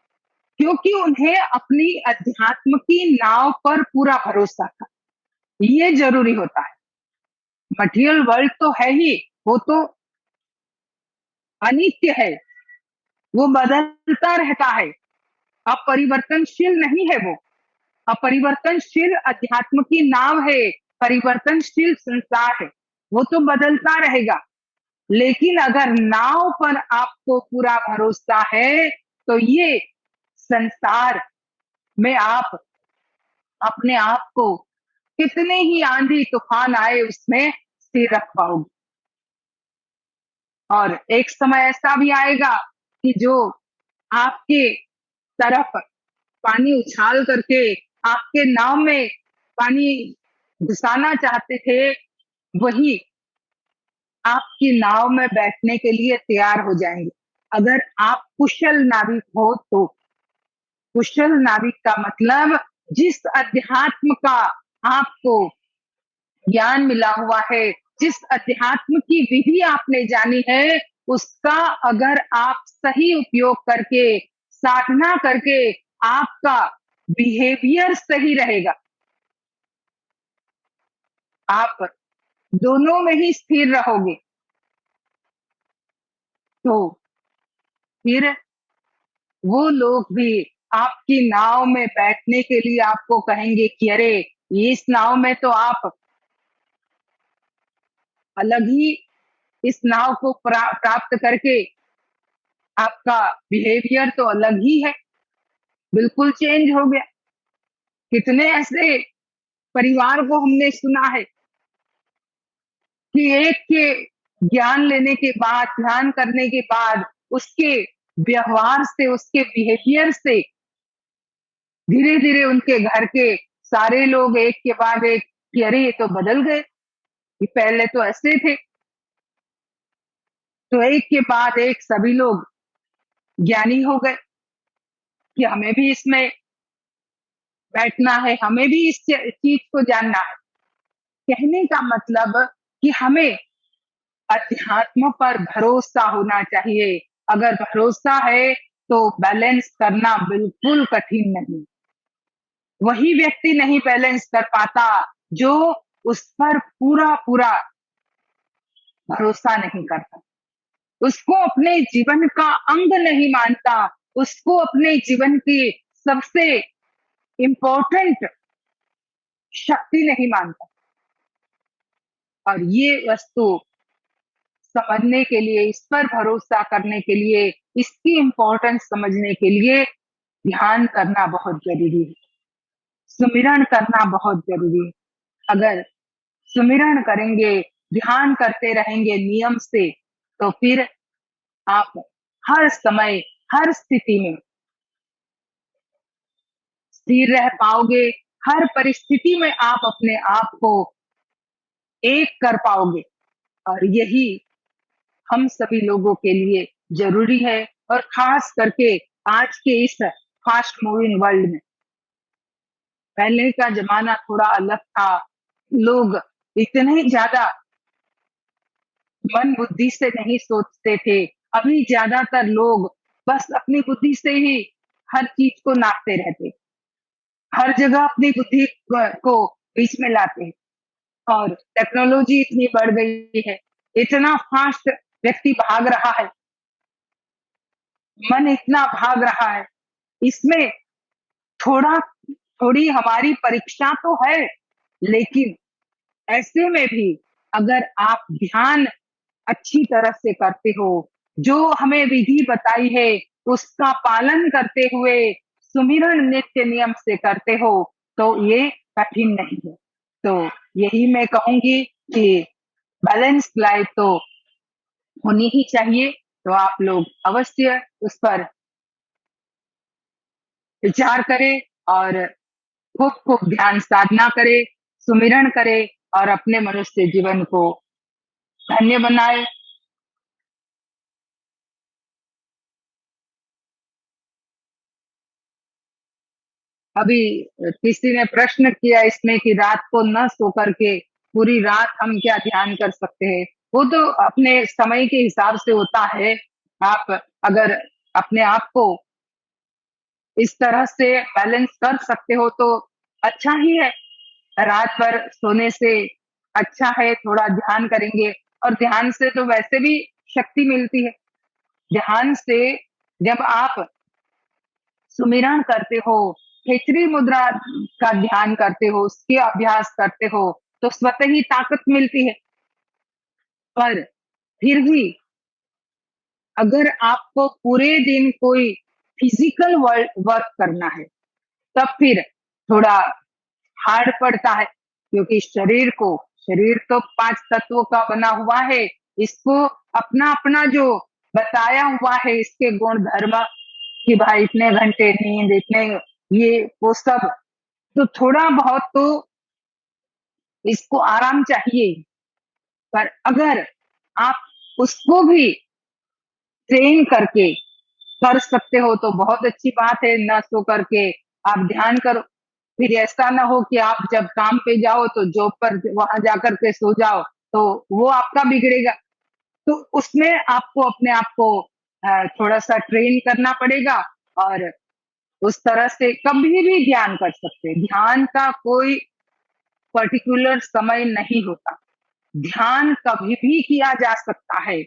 क्योंकि उन्हें अपनी अध्यात्म की नाव पर पूरा भरोसा था। ये जरूरी होता है। मटेरियल वर्ल्ड तो है ही, वो तो अनित्य है, वो बदलता रहता है, अपरिवर्तनशील नहीं है। वो अपरिवर्तनशील अध्यात्म की नाव है, परिवर्तनशील संसार है, वो तो बदलता रहेगा। लेकिन अगर नाव पर आपको पूरा भरोसा है, तो ये संसार में आप अपने आप को कितने ही आंधी तूफान आए उसमें स्थिर रख पाओगे। और एक समय ऐसा भी आएगा कि जो आपके तरफ पानी उछाल करके आपके नाव में पानी घुसाना चाहते थे, वही आपकी नाव में बैठने के लिए तैयार हो जाएंगे, अगर आप कुशल नाविक हो तो। कुशल नाविक का मतलब जिस अध्यात्म का आपको ज्ञान मिला हुआ है, जिस अध्यात्म की विधि आपने जानी है, उसका अगर आप सही उपयोग करके, साधना करके, आपका बिहेवियर सही रहेगा, आप दोनों में ही स्थिर रहोगे, तो फिर वो लोग भी आपकी नाव में बैठने के लिए आपको कहेंगे कि अरे इस नाव में तो आप अलग ही, इस नाव को प्राप्त करके आपका बिहेवियर तो अलग ही है, बिल्कुल चेंज हो गया। कितने ऐसे परिवार को हमने सुना है कि एक के ज्ञान लेने के बाद, ध्यान करने के बाद, उसके व्यवहार से, उसके बिहेवियर से धीरे धीरे उनके घर के सारे लोग एक के बाद एक कि अरे ये तो बदल गए, ये पहले तो ऐसे थे। तो एक के बाद एक सभी लोग ज्ञानी हो गए कि हमें भी इसमें बैठना है, हमें भी इस चीज को जानना है। कहने का मतलब कि हमें अध्यात्म पर भरोसा होना चाहिए। अगर भरोसा है तो बैलेंस करना बिल्कुल कठिन नहीं। वही व्यक्ति नहीं बैलेंस कर पाता जो उस पर पूरा पूरा भरोसा नहीं करता, उसको अपने जीवन का अंग नहीं मानता, उसको अपने जीवन की सबसे इम्पोर्टेंट शक्ति नहीं मानता। और ये वस्तु समझने के लिए, इस पर भरोसा करने के लिए, इसकी इम्पोर्टेंस समझने के लिए ध्यान करना बहुत जरूरी है, सुमिरन करना बहुत जरूरी है। अगर सुमिरन करेंगे, ध्यान करते रहेंगे नियम से, तो फिर आप हर समय, हर स्थिति में स्थिर रह पाओगे, हर परिस्थिति में आप अपने आप को एक कर पाओगे। और यही हम सभी लोगों के लिए जरूरी है, और खास करके आज के इस फास्ट मूविंग वर्ल्ड में। पहले का जमाना थोड़ा अलग था, लोग इतने ज्यादा मन बुद्धि से नहीं सोचते थे। अभी ज्यादातर लोग बस अपनी बुद्धि से ही हर चीज को नापते रहते, हर जगह अपनी बुद्धि को बीच में लाते हैं। और टेक्नोलॉजी इतनी बढ़ गई है, इतना फास्ट व्यक्ति भाग रहा है, मन इतना भाग रहा है, इसमें थोड़ा थोड़ी हमारी परीक्षा तो है, लेकिन ऐसे में भी अगर आप ध्यान अच्छी तरह से करते हो, जो हमें विधि बताई है उसका पालन करते हुए सुमिरन नित्य नियम से करते हो, तो ये कठिन नहीं है। तो यही मैं कहूंगी कि बैलेंस लाइफ तो होनी ही चाहिए। तो आप लोग अवश्य उस पर विचार करें और खूब खूब ध्यान साधना करें, सुमिरन करें और अपने मनुष्य जीवन को धन्य बनाए। अभी किसी ने प्रश्न किया इसमें कि रात को न सो करके पूरी रात हम क्या ध्यान कर सकते हैं। वो तो अपने समय के हिसाब से होता है। आप अगर अपने आप को इस तरह से बैलेंस कर सकते हो तो अच्छा ही है। रात भर सोने से अच्छा है थोड़ा ध्यान करेंगे, और ध्यान से तो वैसे भी शक्ति मिलती है। ध्यान से जब आप सुमिरन करते हो, खेचरी मुद्रा का ध्यान करते हो, उसके अभ्यास करते हो, तो स्वतः ही ताकत मिलती है। पर फिर भी अगर आपको पूरे दिन कोई फिजिकल वर्क करना है, तब फिर थोड़ा हार्ड पड़ता है, क्योंकि शरीर तो 5 तत्वों का बना हुआ है। इसको अपना अपना जो बताया हुआ है इसके गुण धर्म, कि भाई इतने घंटे नींद, इतने ये वो सब, तो थोड़ा बहुत तो इसको आराम चाहिए। पर अगर आप उसको भी ट्रेन करके कर सकते हो तो बहुत अच्छी बात है। न सो करके आप ध्यान करो, फिर ऐसा ना हो कि आप जब काम पे जाओ तो जॉब पर वहां जाकर के सो जाओ, तो वो आपका बिगड़ेगा। तो उसमें आपको अपने आप को थोड़ा सा ट्रेन करना पड़ेगा, और उस तरह से कभी भी ध्यान कर सकते हैं। ध्यान का कोई पर्टिकुलर समय नहीं होता, ध्यान कभी भी किया जा सकता है।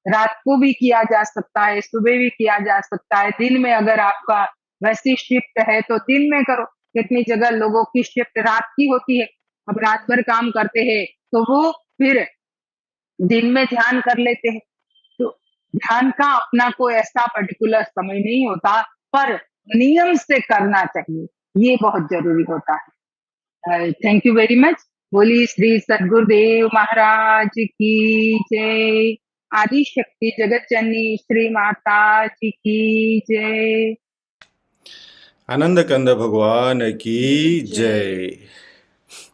रात को भी किया जा सकता है, सुबह भी किया जा सकता है। दिन में अगर आपका वैसी शिफ्ट है तो दिन में करो। कितनी जगह लोगों की शिफ्ट रात की होती है, अब रात भर काम करते हैं तो वो फिर दिन में ध्यान कर लेते हैं। तो ध्यान का अपना कोई ऐसा पर्टिकुलर समय नहीं होता, पर नियम से करना चाहिए, ये बहुत जरूरी होता है। Thank you very much. बोली श्री सद्गुरुदेव महाराज की जय। आदि शक्ति जगत जननी श्री माता जी की जय। आनंद कंद भगवान की जय।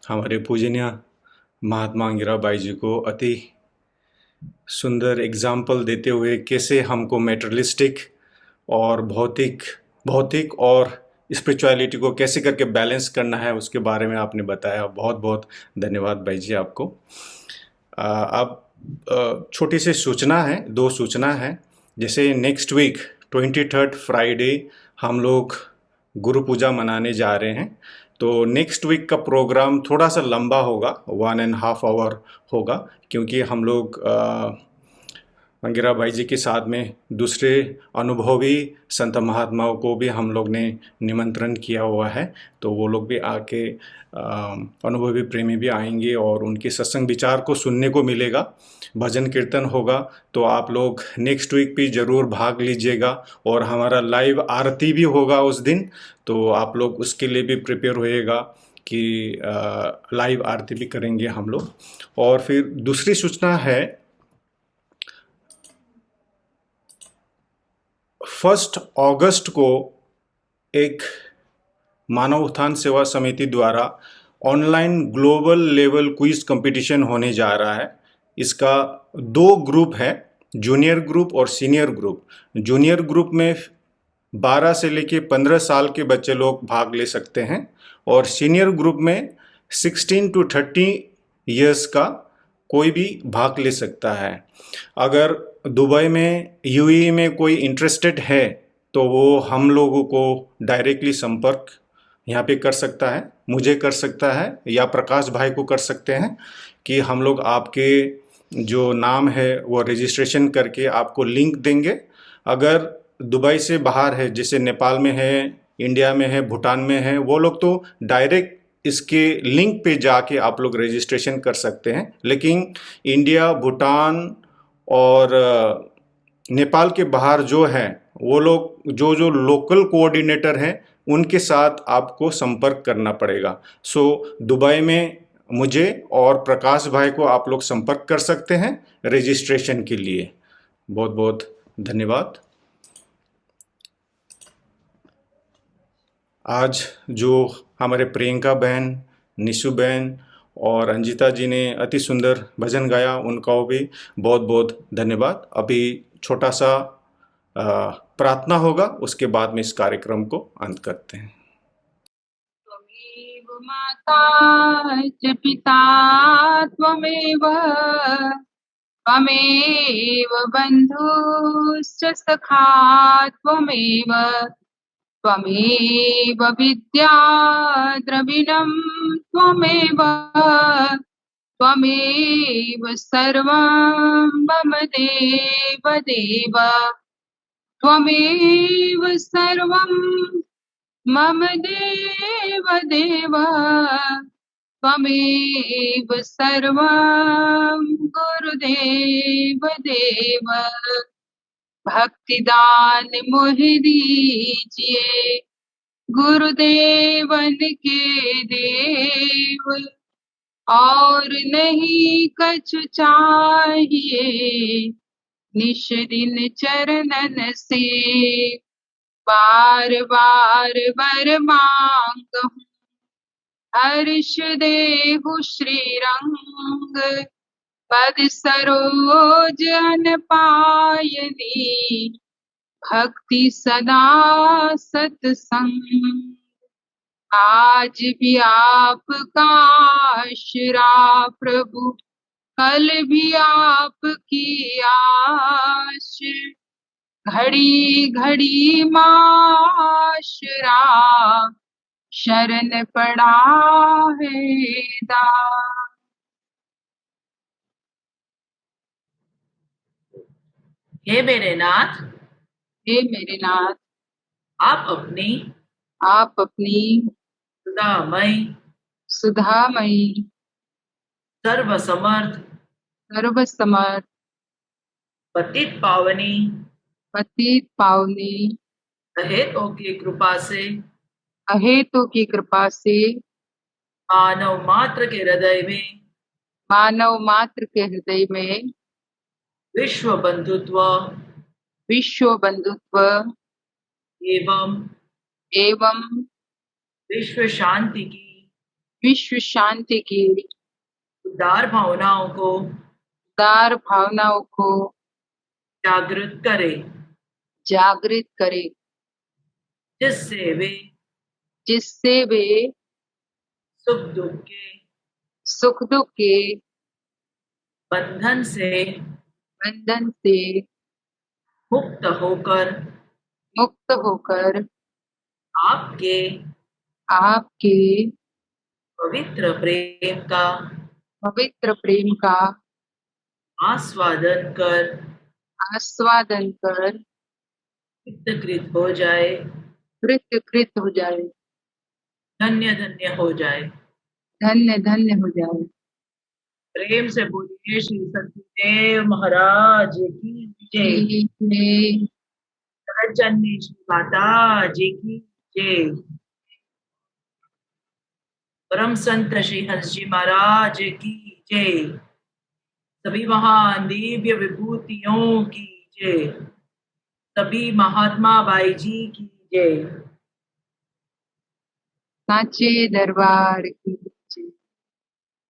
हमारे पूजनीय महात्मा अंगिराबाई जी को अति सुंदर एग्जाम्पल देते हुए कैसे हमको मेटेरियलिस्टिक और भौतिक और स्पिरिचुअलिटी को कैसे करके बैलेंस करना है उसके बारे में आपने बताया। बहुत बहुत धन्यवाद भाई जी आपको। अब छोटी सी सूचना है, 2 सूचना है। जैसे नेक्स्ट वीक 23 फ्राइडे हम लोग गुरु पूजा मनाने जा रहे हैं, तो नेक्स्ट वीक का प्रोग्राम थोड़ा सा लंबा होगा, 1.5 आवर होगा, क्योंकि हम लोग अंगिरा भाई जी के साथ में दूसरे अनुभवी संत महात्माओं को भी हम लोग ने निमंत्रण किया हुआ है। तो वो लोग भी आके अनुभवी प्रेमी भी आएंगे और उनके सत्संग विचार को सुनने को मिलेगा। भजन कीर्तन होगा, तो आप लोग नेक्स्ट वीक भी ज़रूर भाग लीजिएगा। और हमारा लाइव आरती भी होगा उस दिन, तो आप लोग उसके लिए भी प्रिपेयर होइएगा कि लाइव आरती भी करेंगे हम लोग। और फिर दूसरी सूचना है, 1 अगस्त को एक मानव उत्थान सेवा समिति द्वारा online global level quiz competition होने जा रहा है। इसका 2 ग्रुप है, जूनियर ग्रुप और सीनियर ग्रुप। जूनियर ग्रुप में 12 से लेके 15 साल के बच्चे लोग भाग ले सकते हैं और सीनियर ग्रुप में 16 to 30 इयर्स का कोई भी भाग ले सकता है। अगर दुबई में, यूएई में कोई इंटरेस्टेड है तो वो हम लोगों को डायरेक्टली संपर्क यहाँ पे कर सकता है, मुझे कर सकता है या प्रकाश भाई को कर सकते हैं कि हम लोग आपके जो नाम है वो रजिस्ट्रेशन करके आपको लिंक देंगे। अगर दुबई से बाहर है, जैसे नेपाल में है, इंडिया में है, भूटान में है, वो लोग तो डायरेक्ट इसके लिंक पे जाके आप लोग रजिस्ट्रेशन कर सकते हैं। लेकिन इंडिया, भूटान और नेपाल के बाहर जो है वो लोग जो लोकल कोऑर्डिनेटर हैं उनके साथ आपको संपर्क करना पड़ेगा। सो दुबई में मुझे और प्रकाश भाई को आप लोग संपर्क कर सकते हैं रजिस्ट्रेशन के लिए। बहुत बहुत धन्यवाद। आज जो हमारे प्रियंका बहन, निशु बहन और अंजिता जी ने अति सुंदर भजन गाया, उनका भी बहुत बहुत धन्यवाद। अभी छोटा सा प्रार्थना होगा, उसके बाद में इस कार्यक्रम को अंत करते हैं। त्वमेव माता च पिता त्वमेव, त्वमेव बन्धुश्च सखा त्वमेव, त्वमेव विद्या द्रविणं त्वमेव, त्वमेव सर्वं मम देव देव, त्वमेव सर्वं मम देव देव, त्वमेव सर्वं गुरुदेव देव। भक्तिदान मोहि दीजिए गुरुदेवन के देव, और नहीं कछु चाहिए निश दिन चरणन से। बार बार वर मांगहूँ हर्ष देहु श्रीरंग, पद सरोज अन पायनी, भक्ति सदा सत्संग। आज भी आपका आश्रा प्रभु, कल भी आपकी आश, घड़ी घड़ी माशरा शरण पड़ा है दास। हे मेरे नाथ, हे मेरे नाथ, आप अपनी सुधामयी सर्वसमर्थ सर्वसमर्थ पतित पावनी अहेतों की कृपा से अहेतु की कृपा से मानव मात्र के हृदय में विश्व बंधुत्व एवं विश्व शांति की उदार भावनाओं को जागृत करे, जिससे वे सुख दुख के बंधन से मुक्त होकर आपके पवित्र प्रेम का आस्वादन कर कृतकृत हो जाए, धन्य हो जाए। प्रेम से बोलिए श्री सत्यदेव महाराज की जय। जगतजननी श्री माता जी की जय। परम संत श्री हंस जी महाराज की जय। सभी महान दिव्य विभूतियों की जय। सभी महात्मा बाई जी की जय। साचे दरबार की